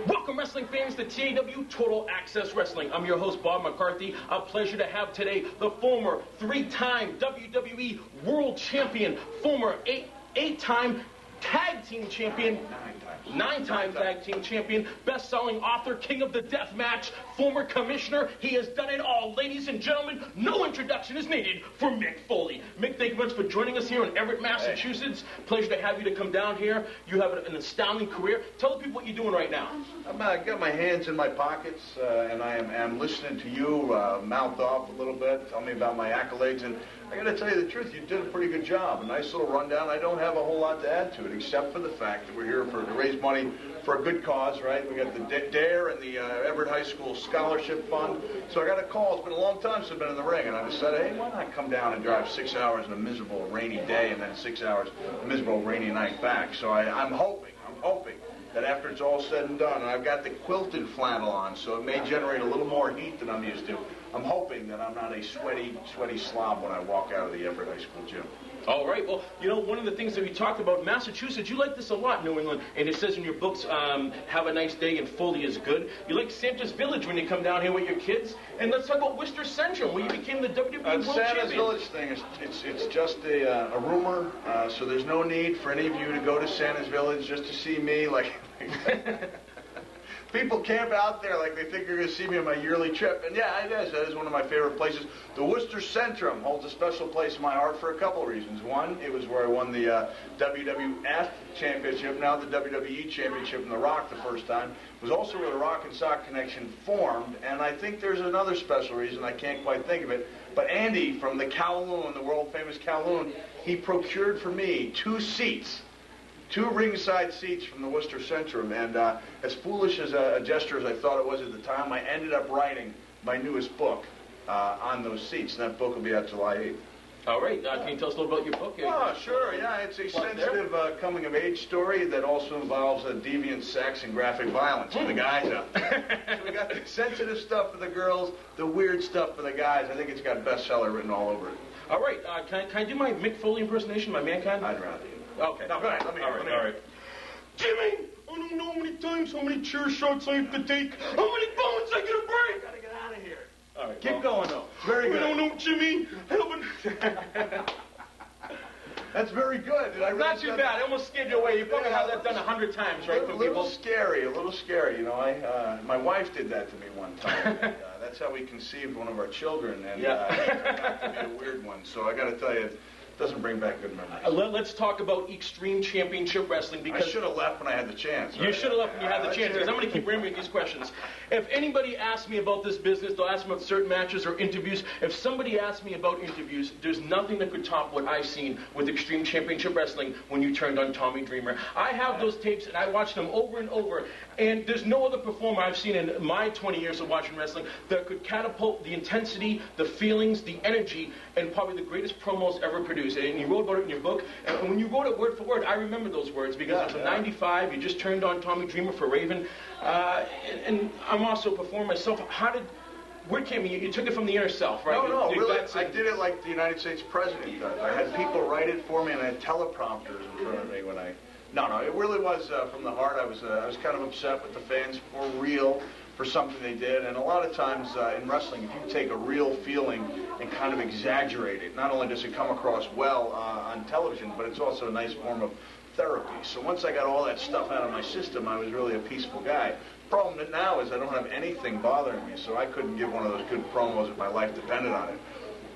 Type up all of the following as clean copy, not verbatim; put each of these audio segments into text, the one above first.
Welcome, wrestling fans, to TAW Total Access Wrestling. I'm your host, Bob McCarthy. A pleasure to have today the former three-time WWE World Champion, former eight-time Tag Team Champion, nine-time Tag Team Champion, best-selling author, King of the Death Match, former commissioner. He has done it all. Ladies and gentlemen, no introduction is needed for Mick Foley. Mick, thank you much for joining us here in Everett, Massachusetts. Pleasure to have you to come down here. You have an astounding career. Tell the people what you're doing right now. I've got my hands in my pockets, and I'm listening to you mouth off a little bit. Tell me about my accolades, and I got to tell you the truth, you did a pretty good job. A nice little rundown. I don't have a whole lot to add to it, except for the fact that we're here to raise money for a good cause, right? We got the DARE and the Everett High School Scholarship Fund. So I got a call. It's been a long time since I've been in the ring, and I decided, hey, why not come down and drive 6 hours on a miserable rainy day and then 6 hours a miserable rainy night back. So I'm hoping that after it's all said and done, and I've got the quilted flannel on, so it may generate a little more heat than I'm used to. I'm hoping that I'm not a sweaty slob when I walk out of the Everett High School gym. All right. Well, you know, one of the things that we talked about, Massachusetts, you like this a lot, New England, and it says in your books, have a nice day and Foley is good. You like Santa's Village when you come down here with your kids. And let's talk about Worcester Central, where you became the WWE World Champion. Santa's Village thing, it's just a rumor, so there's no need for any of you to go to Santa's Village just to see me. Like, people camp out there like they think you're going to see me on my yearly trip. And yeah, it is. That is one of my favorite places. The Worcester Centrum holds a special place in my heart for a couple of reasons. One, it was where I won the WWF Championship, now the WWE Championship in The Rock the first time. It was also where the Rock and Sock connection formed. And I think there's another special reason. I can't quite think of it. But Andy from the Kowloon, the world-famous Kowloon, he procured for me two ringside seats from the Worcester Centrum, and as foolish as a gesture as I thought it was at the time, I ended up writing my newest book on those seats, and that book will be out July 8th. All right. Can you tell us a little about your book? Oh, sure, yeah. It's a sensitive coming-of-age story that also involves deviant sex and graphic violence for the guys out there. So we got the sensitive stuff for the girls, the weird stuff for the guys. I think it's got bestseller written all over it. All right. Can I do my Mick Foley impersonation, my mankind? I'd rather you. Okay. No, go ahead. Let me all right. Jimmy, I don't know how many times, how many chair shots I have to take, how many bones I gotta break. Gotta get out of here. All right. Keep going, though. It's very good. I don't know, Jimmy. That's very good. Did I really Not too bad. I almost scared you away. You probably have that done 100 times, right? A little scary. You know, my wife did that to me one time. And, that's how we conceived one of our children, and it turned out to be a weird one. So I got to tell you, doesn't bring back good memories. Let's talk about Extreme Championship Wrestling, because I should have left when I had the chance. Right? You should have left when you had the chance, because I'm going to keep rambling these questions. If anybody asks me about this business, they'll ask me about certain matches or interviews. If somebody asks me about interviews, there's nothing that could top what I've seen with Extreme Championship Wrestling when you turned on Tommy Dreamer. I have those tapes, and I watched them over and over, and there's no other performer I've seen in my 20 years of watching wrestling that could catapult the intensity, the feelings, the energy, and probably the greatest promos ever produced. And you wrote about it in your book, and when you wrote it word for word, I remember those words, because it was in 95, you just turned on Tommy Dreamer for Raven, and I'm also a performer myself. Where came you took it from the inner self, right? No, really, I did it like the United States President does. I had people write it for me, and I had teleprompters in front of me when I... No, it really was from the heart. I was kind of upset with the fans for real, for something they did. And a lot of times in wrestling, if you take a real feeling and kind of exaggerate it, not only does it come across well on television, but it's also a nice form of therapy. So once I got all that stuff out of my system, I was really a peaceful guy. The problem now is I don't have anything bothering me, so I couldn't give one of those good promos if my life depended on it.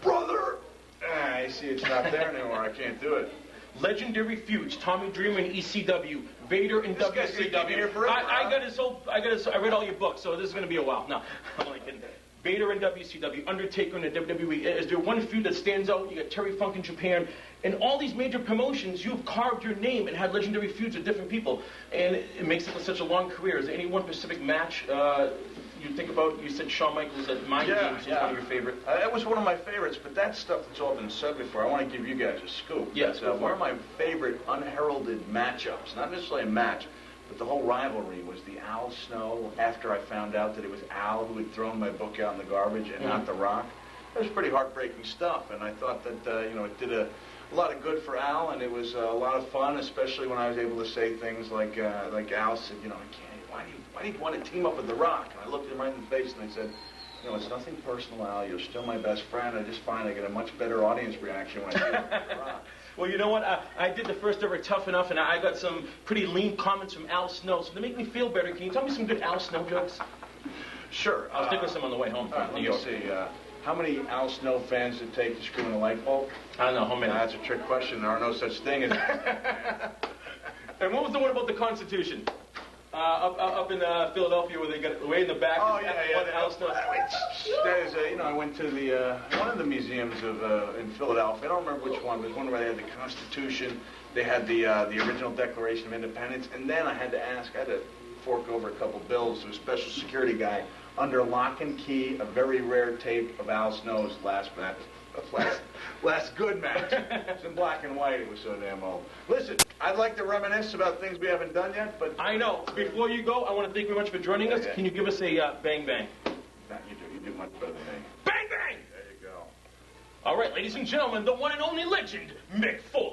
Brother! I see it's not there anymore. I can't do it. Legendary feuds: Tommy Dreamer in ECW, Vader in WCW. I read all your books, so this is going to be a while. No, I'm only kidding. Vader in WCW, Undertaker in the WWE. Is there one feud that stands out? You got Terry Funk in Japan. In all these major promotions, you've carved your name and had legendary feuds with different people, and it makes it such a long career. Is there any one specific match you think about? You said Shawn Michaels at Mind Games was one of your favorites. That was one of my favorites, but that stuff that's all been said before, I want to give you guys a scoop. Yes. One of my favorite unheralded matchups, not necessarily a match, but the whole rivalry, was the Al Snow, after I found out that it was Al who had thrown my book out in the garbage and not The Rock. It was pretty heartbreaking stuff, and I thought that, it did a a lot of good for Al, and it was a lot of fun, especially when I was able to say things like Al said, you know, why do you want to team up with The Rock? And I looked him right in the face and I said, you know, it's nothing personal, Al. You're still my best friend. I just find I get a much better audience reaction when I team up with The Rock. Well, you know what? I did the first ever Tough Enough, and I got some pretty lean comments from Al Snow. So to make me feel better, can you tell me some good Al Snow jokes? Sure. I'll stick with some on the way home from New York. Let me see. How many Al Snow fans did it take to screw in a light bulb? I don't know. How many? That's a trick question. There are no such thing as... And what was the one about the Constitution? Up in Philadelphia, where they got it way in the back. Oh, yeah. Al Snow. I went to the one of the museums in Philadelphia. I don't remember which one. But it was one where they had the Constitution. They had the original Declaration of Independence. And then I had to fork over a couple bills to a special security guy under lock and key, a very rare tape of Al Snow's last good match. It's in black and white. It was so damn old. Listen, I'd like to reminisce about things we haven't done yet, but... I know. Before you go, I want to thank you very much for joining us. Yeah. Can you give us a bang bang? You do much better than me. Bang bang! There you go. All right, ladies and gentlemen, the one and only legend, Mick Foley.